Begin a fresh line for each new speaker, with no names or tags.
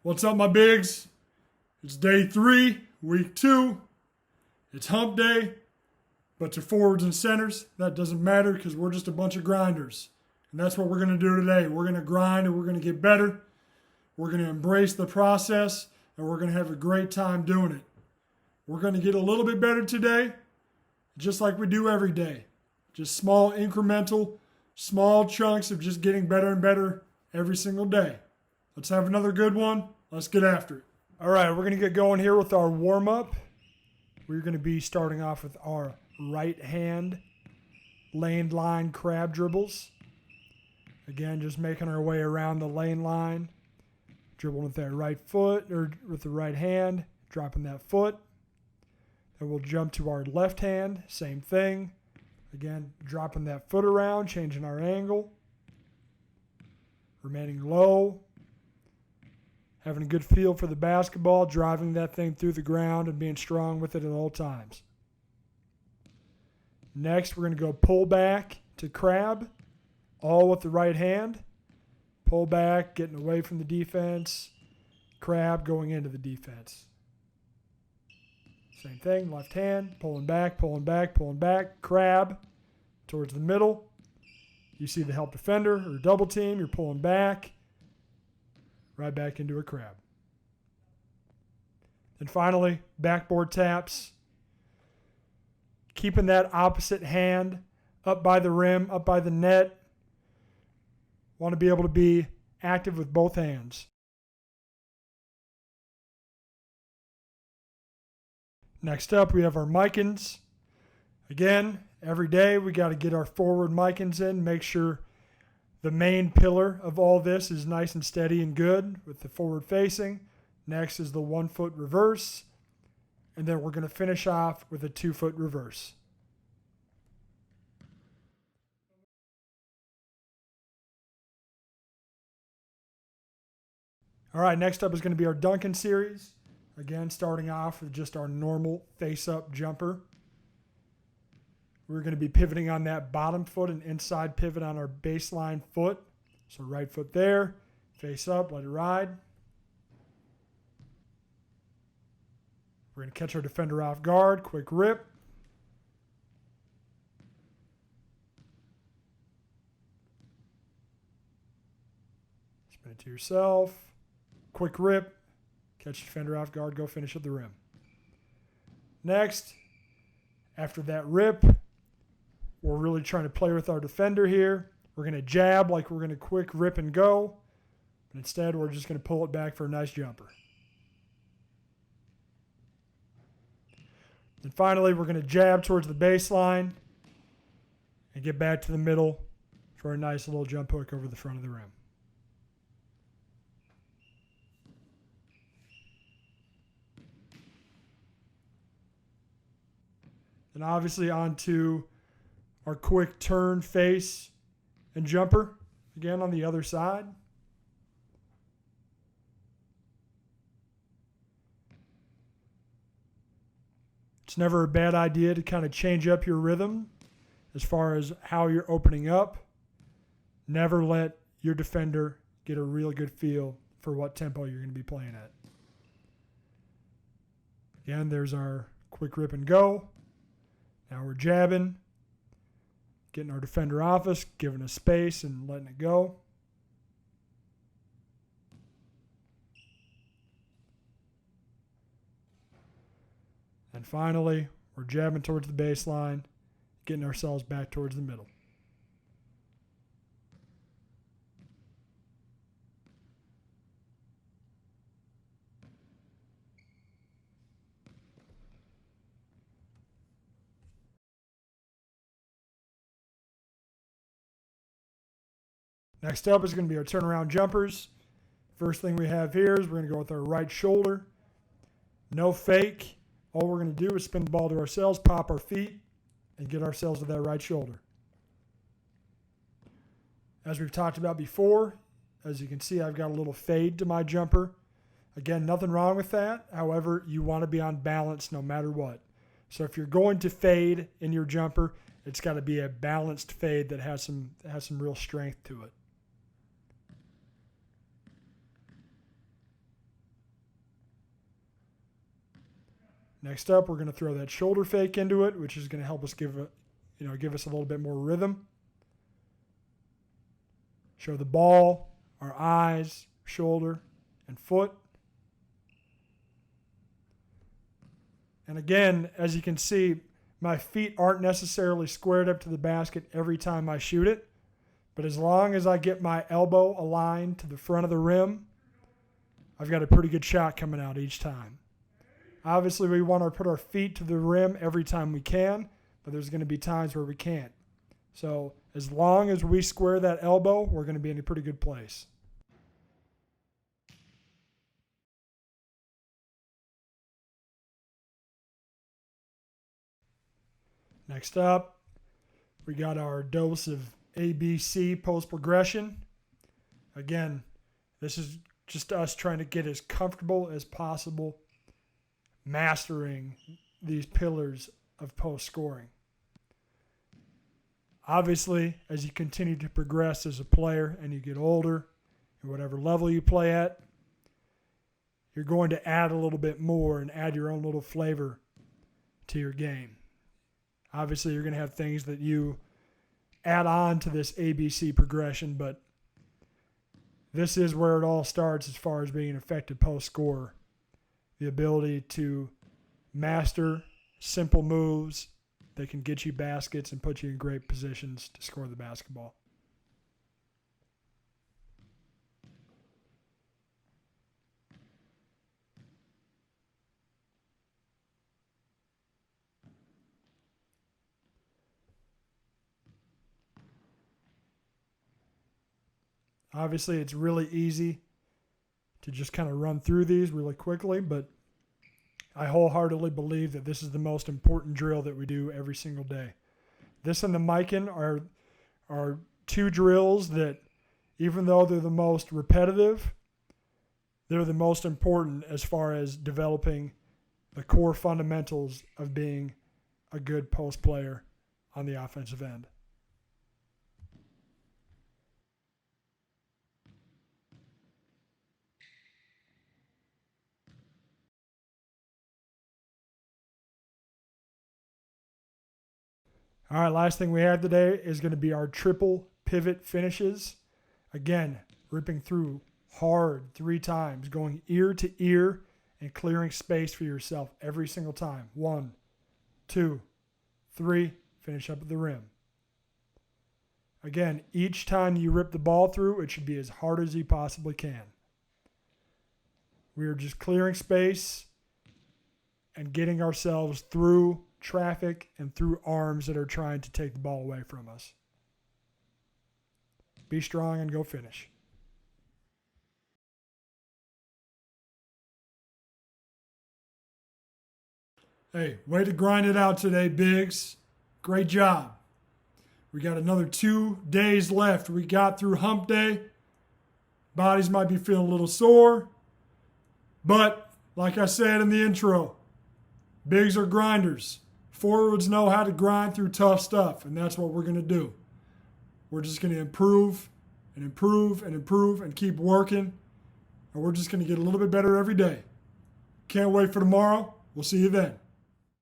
What's up, my bigs? It's day 3, week 2. It's hump day, but to forwards and centers, that doesn't matter because we're just a bunch of grinders. And that's what we're going to do today. We're going to grind and we're going to get better. We're going to embrace the process and we're going to have a great time doing it. We're going to get a little bit better today, just like we do every day. Just small incremental, small chunks of just getting better and better every single day. Let's have another good one. Let's get after it. All right, we're going to get going here with our warm-up. We're going to be starting off with our right hand lane line crab dribbles. Again, just making our way around the lane line. Dribbling with that right foot or with the right hand, dropping that foot. Then we'll jump to our left hand, same thing. Again, dropping that foot around, changing our angle. Remaining low. Having a good feel for the basketball, driving that thing through the ground and being strong with it at all times. Next, we're going to go pull back to crab, all with the right hand. Pull back, getting away from the defense. Crab going into the defense. Same thing, left hand, pulling back, pulling back, pulling back. Crab towards the middle. You see the help defender or double team, you're pulling back. Right back into a crab. And finally, backboard taps. Keeping that opposite hand up by the rim, up by the net. Want to be able to be active with both hands. Next up, we have our micins. Again, every day we got to get our forward micins in, make sure the main pillar of all this is nice and steady and good with the forward facing. Next is the 1 foot reverse. And then we're going to finish off with a 2 foot reverse. All right, next up is going to be our Duncan Series. Again, starting off with just our normal face-up jumper. We're going to be pivoting on that bottom foot and inside pivot on our baseline foot. So right foot there, face up, let it ride. We're going to catch our defender off guard, quick rip. Spin it to yourself, quick rip, catch defender off guard, go finish at the rim. Next, after that rip, we're really trying to play with our defender here. We're going to jab like we're going to quick rip and go. But instead, we're just going to pull it back for a nice jumper. And finally, we're going to jab towards the baseline and get back to the middle for a nice little jump hook over the front of the rim. And obviously onto our quick turn, face, and jumper. Again on the other side. It's never a bad idea to kind of change up your rhythm as far as how you're opening up. Never let your defender get a real good feel for what tempo you're going to be playing at. Again, there's our quick rip and go. Now we're jabbing. Getting our defender off us, giving us space and letting it go. And finally, we're jabbing towards the baseline, getting ourselves back towards the middle. Next up is going to be our turnaround jumpers. First thing we have here is we're going to go with our right shoulder. No fake. All we're going to do is spin the ball to ourselves, pop our feet, and get ourselves to that right shoulder. As we've talked about before, as you can see, I've got a little fade to my jumper. Again, nothing wrong with that. However, you want to be on balance no matter what. So if you're going to fade in your jumper, it's got to be a balanced fade that has some real strength to it. Next up, we're going to throw that shoulder fake into it, which is going to help us give us a little bit more rhythm. Show the ball, our eyes, shoulder, and foot. And again, as you can see, my feet aren't necessarily squared up to the basket every time I shoot it. But as long as I get my elbow aligned to the front of the rim, I've got a pretty good shot coming out each time. Obviously, we want to put our feet to the rim every time we can, but there's going to be times where we can't. So as long as we square that elbow, we're going to be in a pretty good place. Next up, we got our dose of ABC post progression. Again, this is just us trying to get as comfortable as possible mastering these pillars of post scoring. Obviously, as you continue to progress as a player and you get older, at whatever level you play at, you're going to add a little bit more and add your own little flavor to your game. Obviously, you're going to have things that you add on to this ABC progression, but this is where it all starts as far as being an effective post scorer. The ability to master simple moves that can get you baskets and put you in great positions to score the basketball. Obviously, it's really easy to just kind of run through these really quickly, but I wholeheartedly believe that this is the most important drill that we do every single day. This and the Mikan are two drills that, even though they're the most repetitive, they're the most important as far as developing the core fundamentals of being a good post player on the offensive end. All right, last thing we have today is going to be our triple pivot finishes. Again, ripping through hard 3 times, going ear to ear and clearing space for yourself every single time. 1, 2, 3, finish up at the rim. Again, each time you rip the ball through, it should be as hard as you possibly can. We are just clearing space and getting ourselves through traffic and through arms that are trying to take the ball away from us. Be strong and go finish. Hey, way to grind it out today, Biggs. Great job. We got another 2 days left. We got through hump day. Bodies might be feeling a little sore. But, like I said in the intro, bigs are grinders. Forwards know how to grind through tough stuff, and that's what we're going to do. We're just going to improve and improve and improve and keep working, and we're just going to get a little bit better every day. Can't wait for tomorrow. We'll see you then.